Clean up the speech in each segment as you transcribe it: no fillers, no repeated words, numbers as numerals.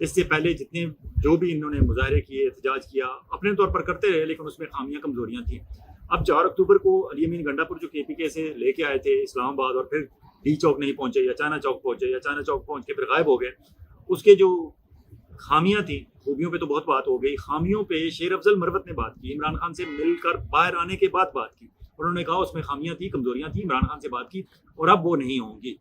اس سے پہلے جتنے جو بھی انہوں نے مظاہرے کیے، احتجاج کیا، اپنے طور پر کرتے رہے، لیکن اس میں خامیاں کمزوریاں تھیں۔ اب 4 اکتوبر کو علی امین گنڈا پور جو KPK سے لے کے آئے تھے اسلام آباد، اور پھر ڈی چوک نہیں پہنچے یا چائنا چوک پہنچے یا چائنا چوک پہنچ کے پھر غائب ہو گئے، اس کے جو خامیاں تھیں، خوبیوں پہ تو بہت بات ہو گئی، خامیوں پہ شیر افضل مروت نے بات کی، عمران خان سے مل کر باہر آنے کے بعد بات کی، انہوں نے کہا اس میں خامیاں تھیں، کمزوریاں تھیں، عمران خان سے بات کی اور اب وہ نہیں ہوں گی۔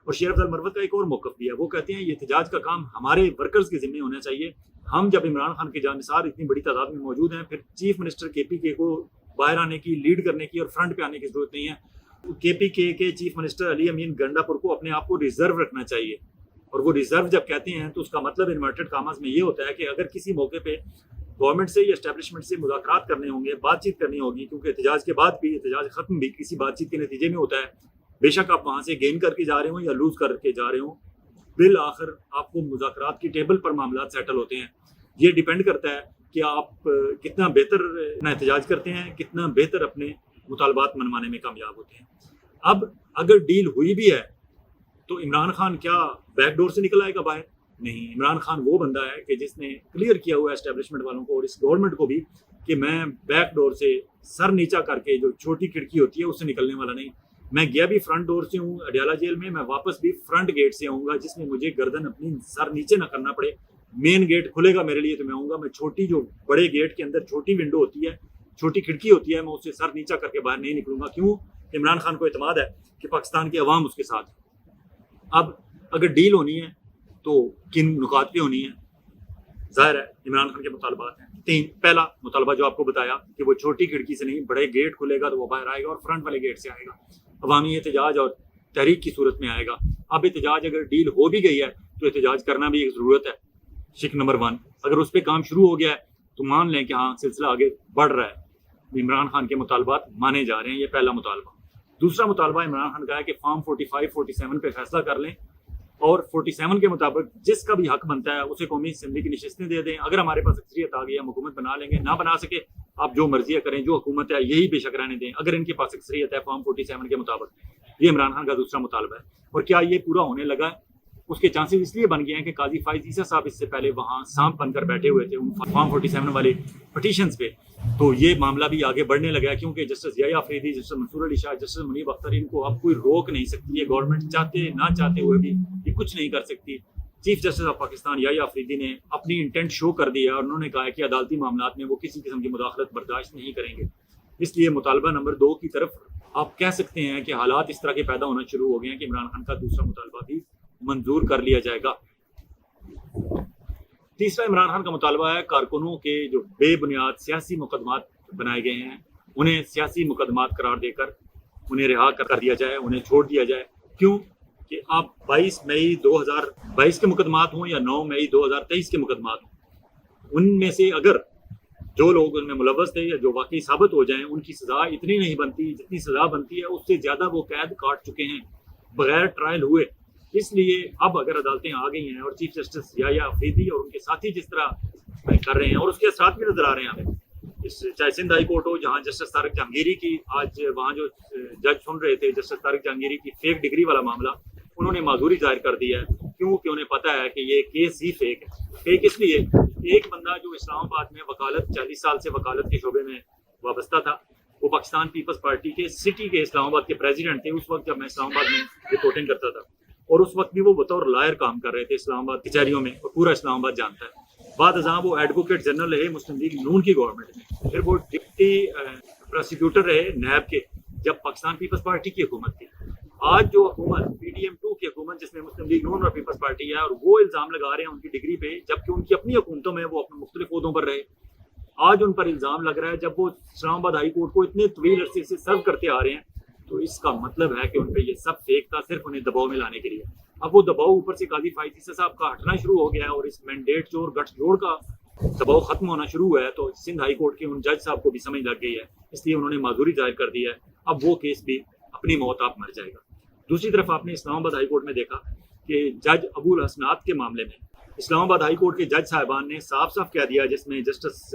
اور شیر افضل مروت کا ایک اور موقف بھی ہے، وہ کہتے ہیں یہ احتجاج کا کام ہمارے ورکرز کے ذمہ ہونا چاہیے، ہم جب عمران خان کے جانثار اتنی بڑی تعداد میں موجود ہیں، پھر چیف منسٹر KPK کو باہر آنے کی، لیڈ کرنے کی اور فرنٹ پہ آنے کی ضرورت نہیں ہے۔ KPK کے چیف منسٹر علی امین گنڈا پور کو اپنے آپ کو ریزرو رکھنا چاہیے، اور وہ ریزرو جب کہتے ہیں تو اس کا مطلب انورٹڈ کاماز میں یہ ہوتا ہے کہ اگر کسی موقع پہ گورنمنٹ سے یا اسٹیبلشمنٹ سے مذاکرات کرنے ہوں گے، بات چیت کرنی ہوگی، کیونکہ احتجاج کے بعد بھی، احتجاج ختم بھی کسی بات چیت کے نتیجے میں ہوتا ہے، بے شک آپ وہاں سے گین کر کے جا رہے ہوں یا لوز کر کے جا رہے ہوں، بالآخر آپ کو مذاکرات کی ٹیبل پر معاملات سیٹل ہوتے ہیں۔ یہ ڈیپینڈ کرتا ہے کہ آپ کتنا بہتر احتجاج کرتے ہیں، کتنا بہتر اپنے مطالبات منوانے میں کامیاب ہوتے ہیں۔ اب اگر ڈیل ہوئی بھی ہے تو عمران خان کیا بیک ڈور سے نکل آئے گا باہر؟ نہیں، عمران خان وہ بندہ ہے کہ جس نے کلیئر کیا ہوا ہے اسٹیبلشمنٹ والوں کو اور اس گورنمنٹ کو بھی کہ میں بیک ڈور سے سر نیچا کر کے جو چھوٹی کھڑکی ہوتی ہے اس سے نکلنے والا نہیں، میں گیا بھی فرنٹ ڈور سے ہوں اڈیالہ جیل میں واپس بھی فرنٹ گیٹ سے آؤں گا، جس میں مجھے گردن اپنی سر نیچے نہ کرنا پڑے، مین گیٹ کھلے گا میرے لیے تو میں آؤں گا، میں چھوٹی جو بڑے گیٹ کے اندر چھوٹی ونڈو ہوتی ہے، چھوٹی کھڑکی ہوتی ہے، میں اس سے سر نیچا کر کے باہر نہیں نکلوں گا۔ کیوں؟ عمران خان کو اعتماد ہے کہ پاکستان کی عوام اس کے ساتھ ہے۔ اب اگر ڈیل ہونی ہے تو کن نکات پہ ہونی ہے؟ ظاہر ہے عمران خان کے مطالبات ہیں 3۔ پہلا مطالبہ جو آپ کو بتایا کہ وہ چھوٹی کھڑکی سے نہیں، بڑے گیٹ کھلے گا تو وہ باہر آئے گا اور فرنٹ والے گیٹ سے آئے گا، عوامی احتجاج اور تحریک کی صورت میں آئے گا۔ اب احتجاج اگر ڈیل ہو بھی گئی ہے تو احتجاج کرنا بھی ایک ضرورت ہے، شک نمبر 1۔ اگر اس پہ کام شروع ہو گیا ہے تو مان لیں کہ ہاں سلسلہ آگے بڑھ رہا ہے، عمران خان کے مطالبات مانے جا رہے ہیں، یہ پہلا مطالبہ۔ دوسرا مطالبہ عمران خان کا ہے کہ فارم 45 47 پہ فیصلہ کر لیں اور 47 کے مطابق جس کا بھی حق بنتا ہے اسے قومی اسمبلی کی نشستیں دے دیں، اگر ہمارے پاس اکثریت آ گئی ہم حکومت بنا لیں گے، نہ بنا سکے آپ جو مرضی کریں، جو حکومت ہے یہی بے شک رہنے دیں اگر ان کے پاس اکثریت ہے فارم 47 کے مطابق۔ یہ عمران خان کا دوسرا مطالبہ ہے، اور کیا یہ پورا ہونے لگا ہے؟ اس کے چانسز اس لیے بن گئے ہیں کہ قاضی فائز عیسیٰ صاحب اس سے پہلے وہاں سانپ بن کر بیٹھے ہوئے تھے ان فارم 47 والے پٹیشنز پہ، تو یہ معاملہ بھی آگے بڑھنے لگا ہے، کیونکہ جسٹس یحییٰ آفریدی، جسٹس منصور علی شاہ، جسٹس منیب اختر، ان کو اب کوئی روک نہیں سکتی ہے، گورنمنٹ چاہتے نہ چاہتے ہوئے بھی یہ کچھ نہیں کر سکتی۔ چیف جسٹس آف پاکستان یحییٰ آفریدی نے اپنی انٹینٹ شو کر دیا ہے اور انہوں نے کہا ہے کہ عدالتی معاملات میں وہ کسی قسم کی مداخلت برداشت نہیں کریں گے۔ اس لیے مطالبہ نمبر 2 کی طرف آپ کہہ سکتے ہیں کہ حالات اس طرح کے پیدا ہونا شروع ہو گئے ہیں کہ عمران خان کا دوسرا مطالبہ بھی منظور کر لیا جائے گا۔ تیسرا عمران خان کا مطالبہ ہے کارکنوں کے جو بے بنیاد سیاسی مقدمات بنائے گئے ہیں انہیں سیاسی مقدمات قرار دے کر انہیں رہا کر دیا جائے، انہیں چھوڑ دیا جائے۔ کیوں؟ کہ آپ 22 مئی 2022 کے مقدمات ہوں یا 9 مئی 2023 کے مقدمات ہوں، ان میں سے اگر جو لوگ ان میں ملوث تھے یا جو واقعی ثابت ہو جائیں ان کی سزا اتنی نہیں بنتی جتنی سزا بنتی ہے، اس سے زیادہ وہ قید کاٹ چکے ہیں بغیر ٹرائل ہوئے۔ اس لیے اب اگر عدالتیں آ گئی ہیں اور چیف جسٹس یحییٰ آفریدی اور ان کے ساتھی جس طرح کر رہے ہیں اور اس کے اثرات بھی نظر آ رہے ہیں ہمیں، چاہے سندھ ہائی کورٹ ہو جہاں جسٹس طارق جہانگیری کی آج وہاں جو جج سن رہے تھے جسٹس طارق جہانگیری کی فیک ڈگری والا معاملہ، انہوں نے معذوری ظاہر کر دی ہے کیونکہ انہیں پتہ ہے کہ یہ کیس ہی فیک ہے۔ فیک اس لیے ایک بندہ جو اسلام آباد میں وکالت 40 سال سے وکالت کے شعبے میں وابستہ تھا، وہ پاکستان پیپلز پارٹی کے سٹی کے اسلام آباد کے پریزیڈنٹ تھے اس وقت جب میں اسلام آباد میں رپورٹنگ کرتا تھا، اور اس وقت بھی وہ بطور لائر کام کر رہے تھے اسلام آباد کچہریوں میں، اور پورا اسلام آباد جانتا ہے۔ بعد ازاں وہ ایڈوکیٹ جنرل رہے مسلم لیگ نون کی گورنمنٹ میں، پھر وہ ڈپٹی پروسیکیوٹر رہے نیب کے جب پاکستان پیپلز پارٹی کی حکومت تھی۔ آج جو حکومت PDM2 کی حکومت جس میں مسلم لیگ نون اور پیپلز پارٹی ہے، اور وہ الزام لگا رہے ہیں ان کی ڈگری پہ جبکہ ان کی اپنی حکومتوں میں وہ اپنے مختلف عہدوں پر رہے، آج ان پر الزام لگ رہا ہے جب وہ اسلام آباد ہائی کورٹ کو اتنے طویل عرصے سے سرو کرتے آ رہے ہیں، تو اس کا مطلب ہے کہ ان پہ یہ سب فیک تھا صرف انہیں دباؤ میں لانے کے لیے۔ اب وہ دباؤ اوپر سے قاضی فائز عیسیٰ صاحب کا ہٹنا شروع ہو گیا ہے اور اس مینڈیٹ چور گٹھ جوڑ کا دباؤ ختم ہونا شروع ہوا ہے، تو سندھ ہائی کورٹ کے ان جج صاحب کو بھی سمجھ لگ گئی ہے، اس لیے انہوں نے معذوری ظاہر کر دی ہے۔ اب وہ کیس بھی اپنی موت آپ مر جائے گا۔ دوسری طرف آپ نے اسلام آباد ہائی کورٹ میں دیکھا کہ جج ابو الحسنات کے معاملے میں اسلام آباد ہائی کورٹ کے جج صاحبان نے صاف صاف کہہ دیا، جس میں جسٹس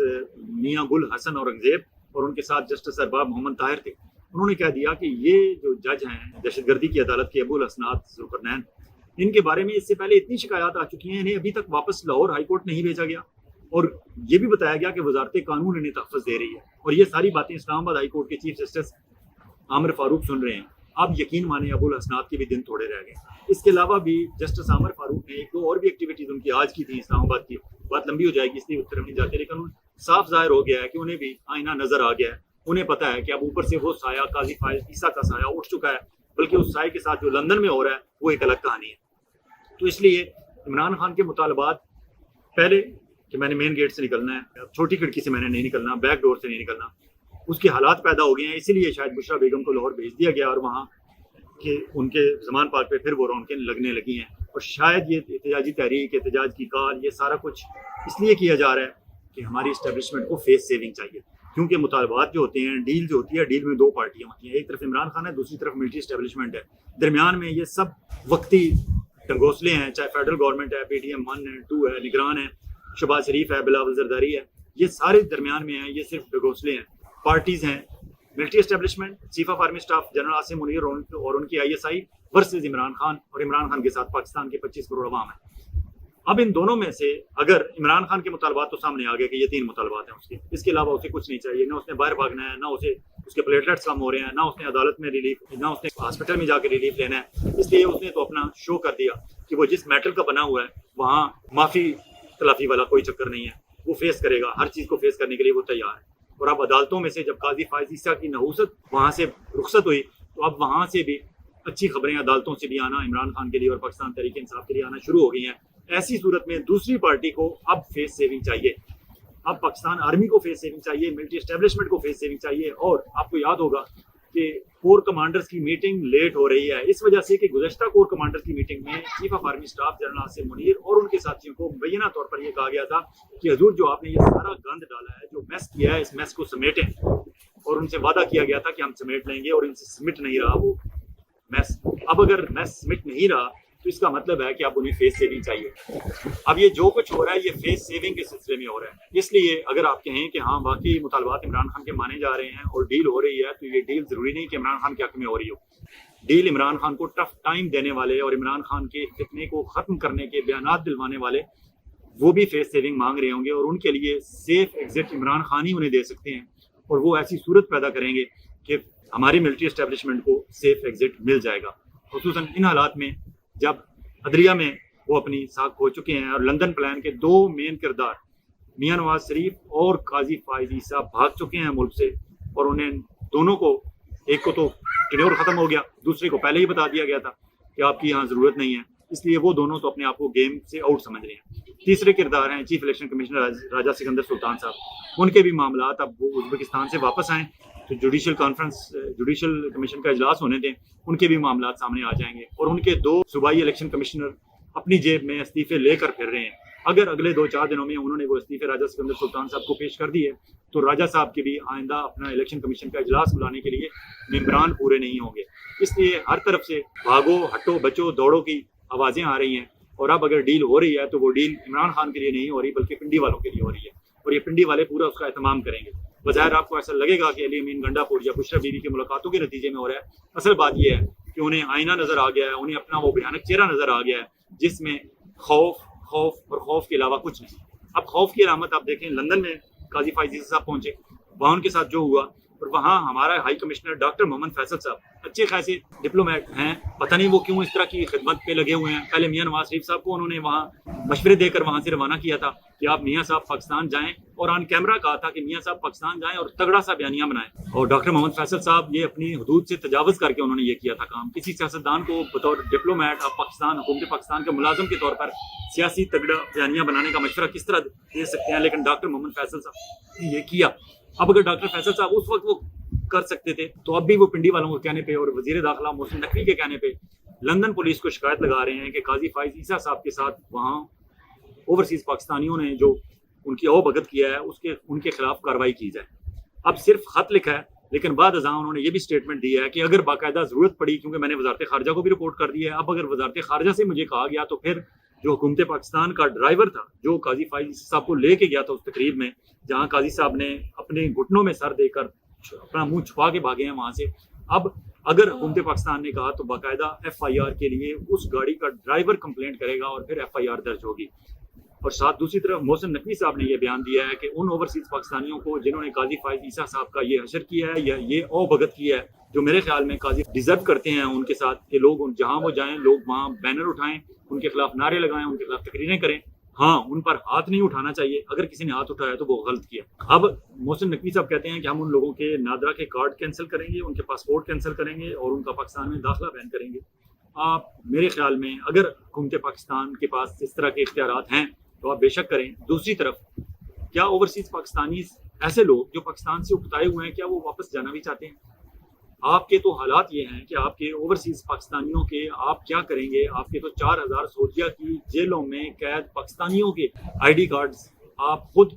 میاں گل حسن اورنگزیب اور ان کے ساتھ جسٹس ارباب محمد طاہر تھے، انہوں نے کہہ دیا کہ یہ جو جج ہیں دہشت گردی کی عدالت کے ابو الحسنات ذوالقرنین، ان کے بارے میں اس سے پہلے اتنی شکایات آ چکی ہیں, انہیں ابھی تک واپس لاہور ہائی کورٹ نہیں بھیجا گیا, اور یہ بھی بتایا گیا کہ وزارت قانون انہیں تحفظ دے رہی ہے, اور یہ ساری باتیں اسلام آباد ہائی کورٹ کے چیف جسٹس عامر فاروق سن رہے ہیں. اب یقین مانیں ابو الحسنات کے بھی دن تھوڑے رہ گئے. اس کے علاوہ بھی جسٹس عامر فاروق نے ایک دو اور بھی ایکٹیویٹیز ان کی آج کی تھی اسلام آباد کی, بات لمبی ہو جائے گی اس لیے اتر نہیں جاتے, لیکن صاف ظاہر ہو گیا ہے کہ انہیں بھی آئینہ نظر آ گیا ہے. انہیں پتا ہے کہ اب اوپر سے وہ سایہ قاضی فائز عیسیٰ کا سایہ اٹھ چکا ہے, بلکہ اس سائے کے ساتھ جو لندن میں ہو رہا ہے وہ ایک الگ کہانی ہے. تو اس لیے عمران خان کے مطالبات, پہلے کہ میں نے مین گیٹ سے نکلنا ہے, چھوٹی کھڑکی سے میں نے نہیں نکلنا, بیک ڈور سے نہیں نکلنا, اس کے حالات پیدا ہو گئے ہیں. اسی لیے شاید بشرا بیگم کو لاہور بھیج دیا گیا, اور وہاں کہ ان کے زمان پارک پہ پھر وہ رونقیں لگنے لگی ہیں. اور شاید یہ احتجاجی تحریک, احتجاج کی کال, یہ سارا کچھ اس لیے کیا جا رہا ہے کہ ہماری اسٹیبلشمنٹ کو فیس سیونگ چاہیے, کیونکہ مطالبات جو ہوتے ہیں, ڈیل جو ہوتی ہے, ڈیل میں دو پارٹیاں ہوتی ہیں, ایک طرف عمران خان ہے, دوسری طرف ملٹری اسٹیبلشمنٹ ہے. درمیان میں یہ سب وقتی ڈنگوسلے ہیں, چاہے فیڈرل گورنمنٹ ہے, پی ٹی ایم 1 ہے, 2 ہے, نگران ہے, شہباز شریف ہے, بلاول زرداری ہے, یہ سارے درمیان میں ہیں. یہ صرف ڈنگوسلے ہیں. پارٹیز ہیں military establishment, chief of army staff general Asim Munir اور ان کی I S I versus Imran Khan, اور عمران خان کے ساتھ پاکستان کے 25 کروڑ عوام ہیں. اب ان دونوں میں سے اگر عمران خان کے مطالبات تو سامنے آ گئے کہ یہ 3 مطالبات ہیں اس کے علاوہ اسے کچھ نہیں چاہیے, نہ اس نے باہر بھاگنا ہے, نہ اسے اس کے پلیٹلیٹس کم ہو رہے ہیں, نہ اس نے عدالت میں ریلیف, نہ اس نے ہاسپٹل میں جا کے ریلیف لینا ہے. اس لیے اس نے تو اپنا شو کر دیا کہ وہ جس میٹل کا بنا ہوا ہے وہاں معافی تلافی والا کوئی چکر نہیں ہے, وہ فیس کرے گا, ہر چیز کو فیس کرنے کے لیے وہ تیار ہے. اور اب عدالتوں میں سے جب قاضی فائز عیسیٰ کی نحوست وہاں سے رخصت ہوئی, تو اب وہاں سے بھی اچھی خبریں عدالتوں سے بھی آنا عمران خان کے لیے اور پاکستان تحریک انصاف کے لیے آنا شروع ہو گئی ہیں. ایسی صورت میں دوسری پارٹی کو اب فیس سیونگ چاہیے, اب پاکستان آرمی کو فیس سیونگ چاہیے, ملٹری اسٹیبلشمنٹ کو فیس سیونگ چاہیے. اور آپ کو یاد ہوگا کہ کور کمانڈرز کی میٹنگ لیٹ ہو رہی ہے اس وجہ سے کہ گزشتہ کور کمانڈرز کی میٹنگ میں chief of army staff general Asim Munir اور ان کے ساتھیوں کو مبینہ طور پر یہ کہا گیا تھا کہ حضور جو آپ نے یہ سارا گند ڈالا ہے, جو میس کیا ہے, اس میس کو سمیٹیں. اور ان سے وعدہ کیا گیا تھا کہ ہم سمیٹ لیں گے, اور ان سے سمٹ نہیں رہا وہ میس. اب اگر میس سمٹ نہیں رہا تو اس کا مطلب ہے کہ اب انہیں فیس سیونگ چاہیے. اب یہ جو کچھ ہو رہا ہے یہ فیس سیونگ کے سلسلے میں ہو رہا ہے. اس لیے اگر آپ کہیں کہ ہاں واقعی مطالبات عمران خان کے مانے جا رہے ہیں اور ڈیل ہو رہی ہے, تو یہ ڈیل ضروری نہیں کہ عمران خان کے حق میں ہو رہی ہو. ڈیل عمران خان کو ٹف ٹائم دینے والے اور عمران خان کے فتنے کو ختم کرنے کے بیانات دلوانے والے, وہ بھی فیس سیونگ مانگ رہے ہوں گے, اور ان کے لیے سیف ایگزٹ عمران خان ہی انہیں دے سکتے ہیں. اور وہ ایسی صورت پیدا کریں گے کہ ہماری ملٹری اسٹیبلشمنٹ کو سیف ایگزٹ مل جائے گا, خصوصاً ان حالات میں جب عدلیہ میں وہ اپنی ساکھ کھو چکے ہیں, اور لندن پلان کے 2 مین کردار میاں نواز شریف اور قاضی فائز عیسیٰ بھاگ چکے ہیں ملک سے, اور انہیں دونوں کو, ایک کو تو ٹینیور ختم ہو گیا, دوسرے کو پہلے ہی بتا دیا گیا تھا کہ آپ کی یہاں ضرورت نہیں ہے, اس لیے وہ دونوں تو اپنے آپ کو گیم سے آؤٹ سمجھ رہے ہیں. تیسرے کردار ہیں چیف الیکشن کمشنر راجہ سکندر سلطان صاحب. ان کے بھی معاملات اب وہ ازبکستان سے واپس آئیں تو جوڈیشل کمیشن کا اجلاس ہونے دیں, ان کے بھی معاملات سامنے آ جائیں گے. اور ان کے 2 صوبائی الیکشن کمشنر اپنی جیب میں استعفے لے کر پھر رہے ہیں. اگر اگلے 2-4 دنوں میں انہوں نے وہ استعفے راجہ سکندر سلطان صاحب کو پیش کر دیے تو راجہ صاحب کے بھی آئندہ اپنا الیکشن کمیشن کا اجلاس بلانے کے لیے ممبران پورے نہیں ہوں گے. اس لیے ہر طرف سے بھاگو ہٹو بچو دوڑو کی آوازیں آ رہی ہیں. اور اب اگر ڈیل ہو رہی ہے تو وہ ڈیل عمران خان کے لیے نہیں ہو رہی بلکہ پنڈی والوں کے لیے ہو رہی ہے, اور یہ پنڈی والے پورا اس کا اہتمام کریں گے. بظاہر آپ کو ایسا لگے گا کہ علی امین گنڈا پور یا بشرا بیوی کی ملاقاتوں کے نتیجے میں ہو رہا ہے. اصل بات یہ ہے کہ انہیں آئینہ نظر آ گیا ہے, انہیں اپنا وہ بھیانک چہرہ نظر آ گیا ہے جس میں خوف اور خوف کے علاوہ کچھ نہیں. اب خوف کی علامت آپ دیکھیں, لندن میں قاضی فائز عیسیٰ صاحب پہنچے, وہاں ان کے ساتھ جو ہوا, اور وہاں ہمارا ہائی کمشنر ڈاکٹر محمد فیصل صاحب اچھے خاصے ڈپلومیٹ ہیں, پتہ نہیں وہ کیوں اس طرح کی خدمت پہ لگے ہوئے ہیں. پہلے میاں نواز شریف صاحب کو انہوں نے وہاں مشورے دے کر وہاں سے روانہ کیا تھا کہ آپ میاں صاحب پاکستان جائیں, اور آن کیمرہ کہا تھا کہ میاں صاحب پاکستان جائیں اور تگڑا سا بیانیہ بنائیں. اور ڈاکٹر محمد فیصل صاحب یہ اپنی حدود سے تجاوز کر کے انہوں نے یہ کیا تھا کام. کسی سیاستدان کو بطور ڈپلومیٹ آپ پاکستان حکومت پاکستان کے ملازم کے طور پر سیاسی تگڑا بیانیہ بنانے کا مشورہ کس طرح دے سکتے ہیں, لیکن ڈاکٹر محمد فیصل صاحب نے یہ کیا. اب اگر ڈاکٹر فیصل صاحب اس وقت وہ کر سکتے تھے تو اب بھی وہ پنڈی والوں کے کہنے پہ اور وزیر داخلہ محسن نقوی کے کہنے پہ لندن پولیس کو شکایت لگا رہے ہیں کہ قاضی فائز عیسیٰ صاحب کے ساتھ وہاں اوورسیز پاکستانیوں نے جو ان کی او بھگت کیا ہے ان کے خلاف کارروائی کی جائے. اب صرف خط لکھا ہے, لیکن بعد ازاں انہوں نے یہ بھی سٹیٹمنٹ دی ہے کہ اگر باقاعدہ ضرورت پڑی, کیونکہ میں نے وزارت خارجہ کو بھی رپورٹ کر دی ہے, اب اگر وزارت خارجہ سے مجھے کہا گیا تو پھر جو حکومت پاکستان کا ڈرائیور تھا جو قاضی فائز صاحب کو لے کے گیا تھا اس تقریب میں جہاں قاضی صاحب نے اپنے گھٹنوں میں سر دے کر اپنا منہ چھپا کے بھاگے ہیں وہاں سے, اب اگر حکومت پاکستان نے کہا تو باقاعدہ ایف آئی آر کے لیے اس گاڑی کا ڈرائیور کمپلینٹ کرے گا اور پھر ایف آئی آر درج ہوگی. اور ساتھ دوسری طرف محسن نقوی صاحب نے یہ بیان دیا ہے کہ ان اوورسیز پاکستانیوں کو جنہوں نے قاضی فائز عیسیٰ صاحب کا یہ حشر کیا ہے یا یہ او بھگت کیا ہے، جو میرے خیال میں قاضی ڈیزرو کرتے ہیں ان کے ساتھ کہ لوگ جہاں وہ جائیں لوگ وہاں بینر اٹھائیں، ان کے خلاف نعرے لگائیں، ان کے خلاف تقریریں کریں. ہاں، ان پر ہاتھ نہیں اٹھانا چاہیے، اگر کسی نے ہاتھ اٹھایا تو وہ غلط کیا. اب محسن نقوی صاحب کہتے ہیں کہ ہم ان لوگوں کے نادرا کے کارڈ کینسل کریں گے، ان کے پاسپورٹ کینسل کریں گے اور ان کا پاکستان میں داخلہ بین کریں گے. آپ میرے خیال میں اگر حکومت پاکستان کے پاس اس طرح کے اختیارات ہیں تو آپ بے شک کریں. دوسری طرف کیا اوورسیز پاکستانی ایسے لوگ جو پاکستان سے اکتائے ہوئے ہیں کیا وہ واپس جانا بھی چاہتے ہیں؟ آپ کے تو حالات یہ ہیں کہ آپ کے اوورسیز پاکستانیوں کے آپ کیا کریں گے؟ آپ کے تو 4000 سعودیہ کی جیلوں میں قید پاکستانیوں کے آئی ڈی کارڈز آپ خود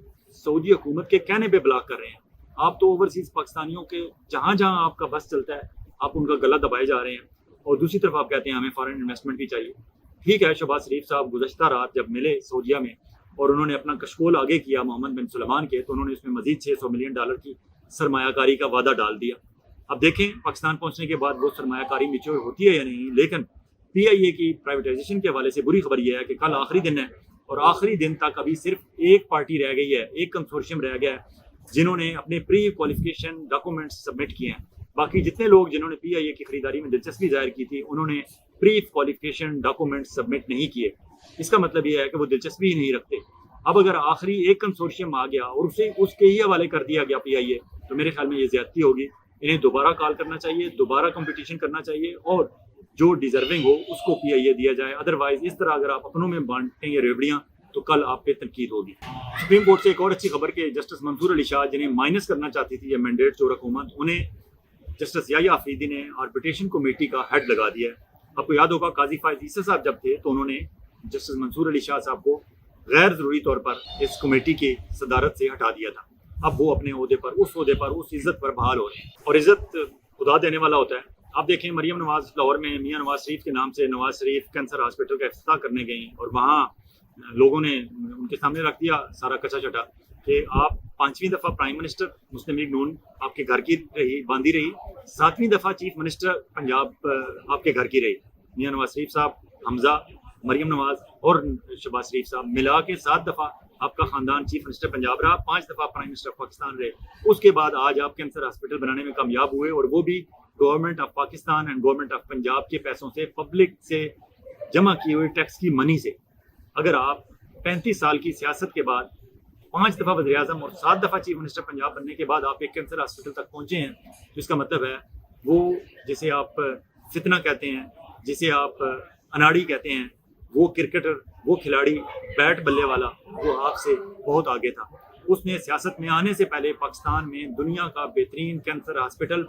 سعودی حکومت کے کہنے پہ بلاک کر رہے ہیں. آپ تو اوورسیز پاکستانیوں کے جہاں جہاں آپ کا بس چلتا ہے آپ ان کا گلا دبائے جا رہے ہیں. اور دوسری طرف آپ کہتے ہیں ہمیں فارن انویسٹمنٹ بھی چاہیے. ٹھیک ہے، شہباز شریف صاحب گزشتہ رات جب ملے سعودیہ میں اور انہوں نے اپنا کشکول آگے کیا محمد بن سلمان کے، تو انہوں نے اس میں مزید $600 ملین کی سرمایہ کاری کا وعدہ ڈال دیا. اب دیکھیں پاکستان پہنچنے کے بعد وہ سرمایہ کاری میچور ہوتی ہے یا نہیں. لیکن پی آئی اے کی پرائیویٹائزیشن کے حوالے سے بری خبر یہ ہے کہ کل آخری دن ہے اور آخری دن تک ابھی صرف ایک پارٹی رہ گئی ہے، ایک کنسورشیم رہ گیا ہے جنہوں نے اپنے پری کوالیفیکیشن ڈاکومنٹس سبمٹ کیے ہیں. باقی جتنے لوگ جنہوں نے پی آئی اے کی خریداری میں دلچسپی ظاہر کی تھی انہوں نے پری کوالیفیکیشن ڈاکومنٹس سبمٹ نہیں کیے. اس کا مطلب یہ ہے کہ وہ دلچسپی ہی نہیں رکھتے. اب اگر آخری ایک کنسورشیم آ گیا اور اسے اس کے ہی حوالے کر دیا گیا پی آئی اے تو میرے خیال میں یہ زیادتی ہوگی. انہیں دوبارہ کال کرنا چاہیے، دوبارہ کمپٹیشن کرنا چاہیے اور جو ڈیزرونگ ہو اس کو پی آئی اے دیا جائے. ادروائز اس طرح اگر آپ اپنوں میں بانٹیں یہ ریوڑیاں تو کل آپ پہ تنقید ہوگی. سپریم کورٹ سے ایک اور اچھی خبر کہ جسٹس منصور علی شاہ جنہیں مائنس کرنا چاہتی تھی یہ مینڈیٹ چور حکومت، انہیں جسٹس یحییٰ آفریدی نے آربیٹریشن کمیٹی کا ہیڈ لگا دیا ہے. آپ کو یاد ہوگا قاضی فائز عیسیٰ صاحب جب تھے تو انہوں نے جسٹس منصور علی شاہ صاحب کو غیر ضروری طور پر اس کمیٹی کی صدارت سے ہٹا دیا تھا. اب وہ اپنے عہدے پر اس عزت پر بحال ہو رہے ہیں اور عزت خدا دینے والا ہوتا ہے. آپ دیکھیں مریم نواز لاہور میں میاں نواز شریف کے نام سے نواز شریف کینسر ہاسپٹل کا افتتاح کرنے گئیں اور وہاں لوگوں نے ان کے سامنے رکھ دیا سارا کچا چٹا کہ آپ 5ویں دفعہ پرائم منسٹر مسلم لیگ نون آپ کے گھر کی رہی باندھی رہی، 7ویں دفعہ چیف منسٹر پنجاب آپ کے گھر کی رہی. میاں نواز شریف صاحب، حمزہ، مریم نواز اور شہباز شریف صاحب ملا کے 7 دفعہ آپ کا خاندان چیف منسٹر پنجاب رہا، 5 دفعہ پرائم منسٹر پاکستان رہے. اس کے بعد آج آپ کینسر ہاسپٹل بنانے میں کامیاب ہوئے اور وہ بھی government of Pakistan and government of Punjab کے پیسوں سے، پبلک سے جمع کیے ہوئے ٹیکس کی منی سے. اگر آپ 35 سال کی سیاست کے بعد 5 دفعہ وزیر اعظم اور 7 دفعہ چیف منسٹر پنجاب بننے کے بعد آپ ایک کینسر ہاسپٹل تک پہنچے ہیں تو اس کا مطلب ہے وہ جسے آپ فتنہ کہتے ہیں، جسے آپ اناڑی کہتے ہیں، وہ کرکٹر، وہ کھلاڑی بیٹ بلے والا وہ آپ سے بہت آگے تھا. اس نے سیاست میں آنے سے پہلے پاکستان میں دنیا کا بہترین کینسر ہاسپٹل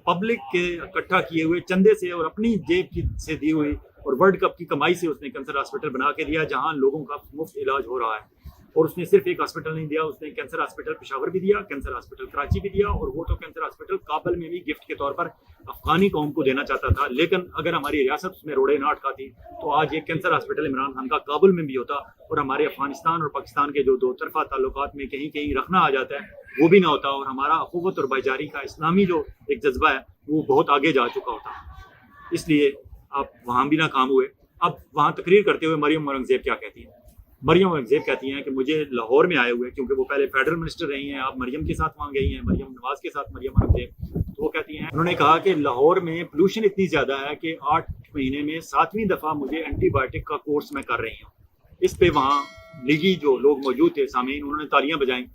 پبلک کے اکٹھا کیے ہوئے چندے سے اور اپنی جیب کی سے دی ہوئی اور ورلڈ کپ کی کمائی سے اس نے کینسر ہاسپٹل بنا کے دیا جہاں لوگوں کا مفت علاج ہو رہا ہے. اور اس نے صرف ایک ہاسپٹل نہیں دیا، اس نے کینسر ہاسپٹل پشاور بھی دیا، کینسر ہاسپٹل کراچی بھی دیا اور وہ تو کینسر ہاسپٹل کابل میں بھی گفٹ کے طور پر افغانی قوم کو دینا چاہتا تھا. لیکن اگر ہماری ریاست اس میں روڑے نہ اٹکاتی تو آج یہ کینسر ہاسپٹل عمران خان کا کابل میں بھی ہوتا اور ہمارے افغانستان اور پاکستان کے جو دو طرفہ تعلقات میں کہیں کہیں رکھنا آ جاتا ہے وہ بھی نہ ہوتا اور ہمارا اخوت اور بھائی چارگی کا اسلامی جو ایک جذبہ ہے وہ بہت آگے جا چکا ہوتا. اس لیے آپ وہاں بھی ناکام ہوئے. اب وہاں تقریر کرتے ہوئے مریم اورنگزیب کیا کہتی ہیں؟ مریم اورنگزیب کہتی ہیں کہ مجھے لاہور میں آئے ہوئے، کیونکہ وہ پہلے فیڈرل منسٹر رہی ہیں، آپ مریم کے ساتھ وہاں گئی ہیں، مریم نواز کے ساتھ مریم اورنگزیب، تو وہ کہتی ہیں انہوں نے کہا کہ لاہور میں پولوشن اتنی زیادہ ہے کہ 8 مہینے میں 7ویں دفعہ مجھے اینٹی بایوٹک کا کورس میں کر رہی ہوں. اس پہ وہاں لیگی جو لوگ موجود تھے سامعین انہوں نے تالیاں بجائیں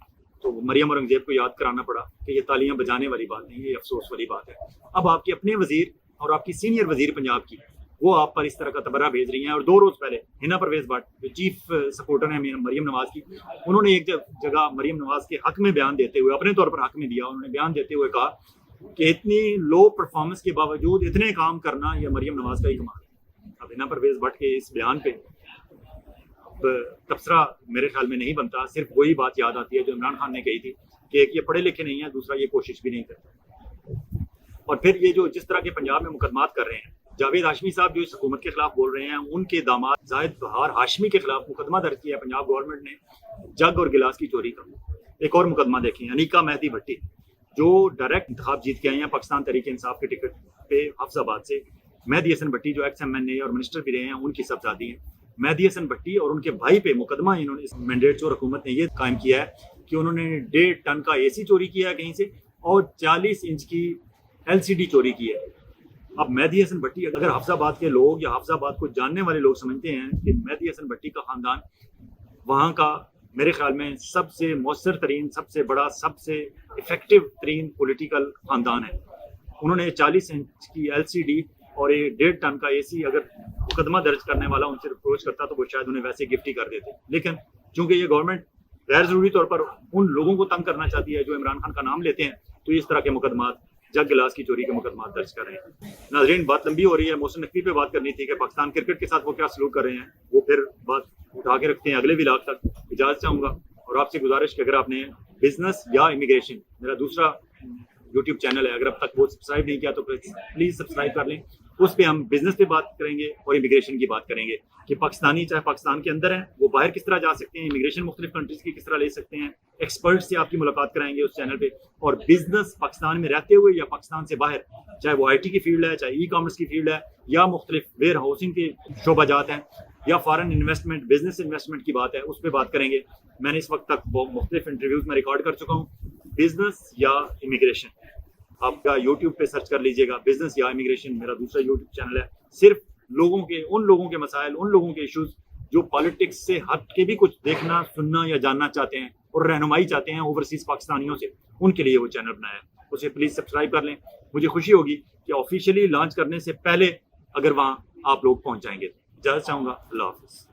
تو مریم اورنگزیب کو یاد کرانا پڑا کہ یہ تالیاں بجانے والی بات نہیں، یہ افسوس والی بات ہے. اب آپ کے اپنے وزیر اور آپ کی سینئر وزیر پنجاب کی وہ آپ پر اس طرح کا تبرہ بھیج رہی ہیں. اور 2 روز پہلے ہنا پرویز بٹ جو چیف سپورٹر ہیں مریم نواز کی، انہوں نے ایک جگہ مریم نواز کے حق میں بیان دیتے ہوئے، اپنے طور پر حق میں دیا، انہوں نے بیان دیتے ہوئے کہا کہ اتنی لو پرفارمنس کے باوجود اتنے کام کرنا یہ مریم نواز کا ہی کمال ہے. اب ہنا پرویز بٹ کے اس بیان پہ تبصرہ میرے خیال میں نہیں بنتا، صرف وہی بات یاد آتی ہے جو عمران خان نے کہی تھی کہ ایک یہ پڑھے لکھے نہیں ہیں، دوسرا یہ کوشش بھی نہیں کرتے. اور پھر یہ جو جس طرح کے پنجاب میں مقدمات کر رہے ہیں، جاوید ہاشمی صاحب جو اس حکومت کے خلاف بول رہے ہیں، ان کے داماد زاہد بہار ہاشمی کے خلاف مقدمہ درج کیا ہے پنجاب گورنمنٹ نے جگ اور گلاس کی چوری کا. ایک اور مقدمہ دیکھیں، انیکا مہدی بھٹی جو ڈائریکٹ انتخاب جیت کے آئے ہیں پاکستان تحریک انصاف کے ٹکٹ پہ حفظ آباد سے، مہدی حسن بھٹی جو ایکس ایم این اے اور منسٹر بھی رہے ہیں، ان کی صاحبزادی ہیں۔ مہدی حسن بھٹی اور ان کے بھائی پہ مقدمہ انہوں نے اس مینڈیٹ چور حکومت نے یہ قائم کیا ہے کہ انہوں نے 1.5 ٹن کا اے سی چوری کیا ہے کہیں سے اور 40 انچ کی ایل سی ڈی چوری کی ہے۔ اب مہدی حسن بھٹی، اگر حفظ آباد کے لوگ یا حفظ آباد کو جاننے والے لوگ سمجھتے ہیں کہ مہدی حسن بھٹی کا خاندان وہاں کا میرے خیال میں سب سے مؤثر ترین، سب سے بڑا، سب سے افیکٹو ترین پولیٹیکل خاندان ہے، انہوں نے 40 انچ کی ایل سی ڈی اور 1.5 ٹن کا اے سی، اگر مقدمہ درج کرنے والا ان سے اپروچ کرتا تو وہ شاید انہیں ویسے گفٹ ہی کر دیتے، لیکن چونکہ یہ گورنمنٹ غیر ضروری طور پر ان لوگوں کو تنگ کرنا چاہتی ہے جو عمران خان کا نام لیتے ہیں، تو اس طرح کے مقدمات، جگ گلاس کی چوری کے مقدمات درج کر رہے ہیں۔ ناظرین، بات لمبی ہو رہی ہے، محسن نقوی پہ بات کرنی تھی کہ پاکستان کرکٹ کے ساتھ وہ کیا سلوک کر رہے ہیں، وہ پھر بات اٹھا کے رکھتے ہیں اگلے ولاگ تک۔ اجازت چاہوں گا اور آپ سے گزارش کہ اگر آپ نے بزنس یا امیگریشن، میرا دوسرا یوٹیوب چینل ہے، اگر اب تک وہ سبسکرائب نہیں کیا تو پلیز سبسکرائب کر لیں۔ اس پہ ہم بزنس پہ بات کریں گے اور امیگریشن کی بات کریں گے کہ پاکستانی چاہے پاکستان کے اندر ہیں وہ باہر کس طرح جا سکتے ہیں، امیگریشن مختلف کنٹریز کی کس طرح لے سکتے ہیں، ایکسپرٹ سے آپ کی ملاقات کرائیں گے اس چینل پہ، اور بزنس پاکستان میں رہتے ہوئے یا پاکستان سے باہر، چاہے وہ آئی ٹی کی فیلڈ ہے، چاہے ای کامرس کی فیلڈ ہے، یا مختلف ویئر ہاؤسنگ کے شعبہ جات ہیں، یا فارن انویسٹمنٹ، بزنس انویسٹمنٹ کی بات ہے، اس پہ بات کریں گے۔ میں نے اس وقت تک وہ مختلف انٹرویوز میں ریکارڈ کر چکا ہوں۔ بزنس یا امیگریشن، آپ کا یوٹیوب پہ سرچ کر لیجیے گا، بزنس یا امیگریشن میرا دوسرا یوٹیوب چینل ہے۔ صرف ان لوگوں کے مسائل، ان لوگوں کے ایشوز جو پالیٹکس سے ہٹ کے بھی کچھ دیکھنا، سننا یا جاننا چاہتے ہیں اور رہنمائی چاہتے ہیں اوورسیز پاکستانیوں سے، ان کے لیے وہ چینل بنایا ہے، اسے پلیز سبسکرائب کر لیں۔ مجھے خوشی ہوگی کہ آفیشیلی لانچ کرنے سے پہلے اگر وہاں آپ لوگ پہنچ جائیں گے۔ اجازت چاہوں گا، اللہ حافظ۔